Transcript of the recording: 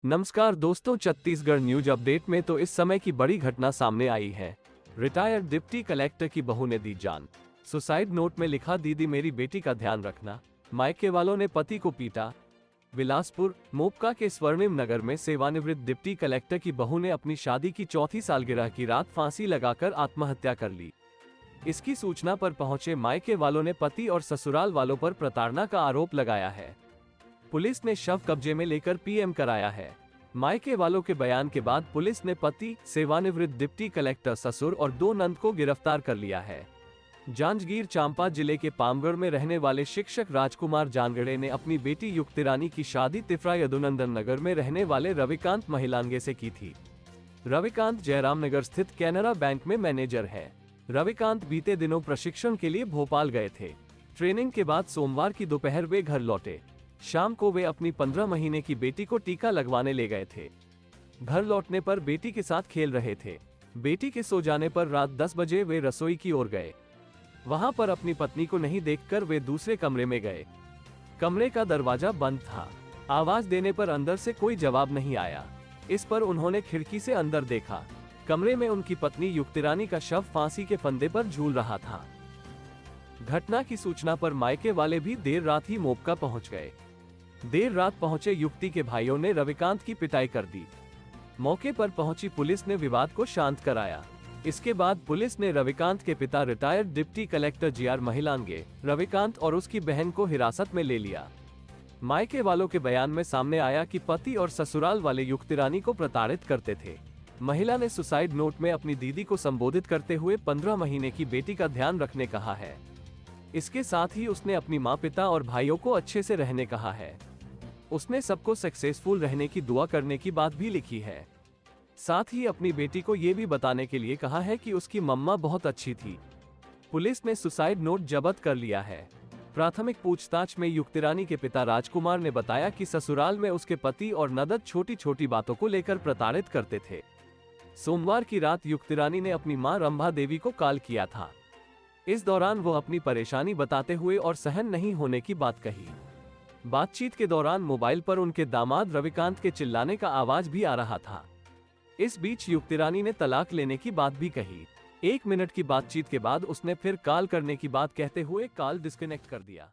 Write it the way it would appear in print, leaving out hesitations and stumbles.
नमस्कार दोस्तों, Chhattisgarh news update में तो इस समय की बड़ी घटना सामने आई है। रिटायर्ड डिप्टी कलेक्टर की बहू ने दी जान। सुसाइड नोट में लिखा, दीदी मेरी बेटी का ध्यान रखना। मायके वालों ने पति को पीटा। बिलासपुर मोपका के स्वर्णिम नगर में सेवानिवृत्त डिप्टी कलेक्टर की बहू ने अपनी शादी की चौथी सालगिरह की रात फांसी लगाकर आत्महत्या कर ली। इसकी सूचना पर पहुंचे मायके वालों ने पति और ससुराल वालों पर प्रताड़ना का आरोप लगाया है। पुलिस ने शव कब्जे में लेकर पीएम कराया है। मायके वालों के बयान के बाद पुलिस ने पति, सेवानिवृत्त डिप्टी कलेक्टर, ससुर और 2 नंद को गिरफ्तार कर लिया है। जांजगीर चांपा जिले के पामगढ़ में रहने वाले शिक्षक राजकुमार जानगड़े ने अपनी बेटी युक्तिरानी की शादी तिफरा यदुनंदन नगर में रहने वाले रविकांत महिलांगे से की थी। रविकांत जयराम नगर स्थित कैनरा बैंक में मैनेजर है। रविकांत बीते दिनों प्रशिक्षण के लिए भोपाल गए थे। ट्रेनिंग के बाद सोमवार की दोपहर वे घर लौटे। शाम को वे अपनी 15 महीने की बेटी को टीका लगवाने ले गए थे। घर लौटने पर बेटी के साथ खेल रहे थे। बेटी के सो जाने पर रात 10 बजे वे रसोई की ओर गए। वहां पर अपनी पत्नी को नहीं देखकर वे दूसरे कमरे में गए। कमरे का दरवाजा बंद था। आवाज देने पर अंदर से कोई जवाब नहीं आया। इस पर उन्होंने खिड़की से अंदर देखा। कमरे में उनकी पत्नी युक्तिरानी का शव फांसी के फंदे पर झूल रहा था। घटना की सूचना पर मायके वाले भी देर रात ही मोपका पहुंच गए। देर रात पहुंचे युक्ति के भाइयों ने रविकांत की पिटाई कर दी। मौके पर पहुंची पुलिस ने विवाद को शांत कराया। इसके बाद पुलिस ने रविकांत के पिता retired deputy collector G R Mahilange, Ravikant और उसकी बहन को हिरासत में ले लिया। मायके वालों के बयान में सामने आया कि पति और ससुराल वाले युक्तिरानी को प्रताड़ित करते थे। महिला ने सुसाइड नोट में अपनी दीदी को संबोधित करते हुए 15 महीने की बेटी का ध्यान रखने कहा है। इसके साथ ही उसने अपनी माँ, पिता और भाइयों को अच्छे से रहने कहा है। उसने सबको सक्सेसफुल रहने की दुआ करने की बात भी लिखी है। साथ ही अपनी बेटी को ये भी बताने के लिए कहा है कि उसकी मम्मा बहुत अच्छी थी। पुलिस ने सुसाइड नोट जब्त कर लिया है। प्राथमिक पूछताछ में युक्तिरानी के पिता राजकुमार ने बताया कि ससुराल में उसके पति और ननद छोटी छोटी बातों को लेकर प्रताड़ित करते थे। सोमवार की रात युक्तिरानी ने अपनी मां रंभा देवी को कॉल किया था। इस दौरान वो अपनी परेशानी बताते हुए और सहन नहीं होने की बात कही। बातचीत के दौरान मोबाइल पर उनके दामाद रविकांत के चिल्लाने का आवाज भी आ रहा था। इस बीच युक्तिरानी ने तलाक लेने की बात भी कही। 1 मिनट की बातचीत के बाद उसने फिर कॉल करने की बात कहते हुए कॉल डिस्कनेक्ट कर दिया।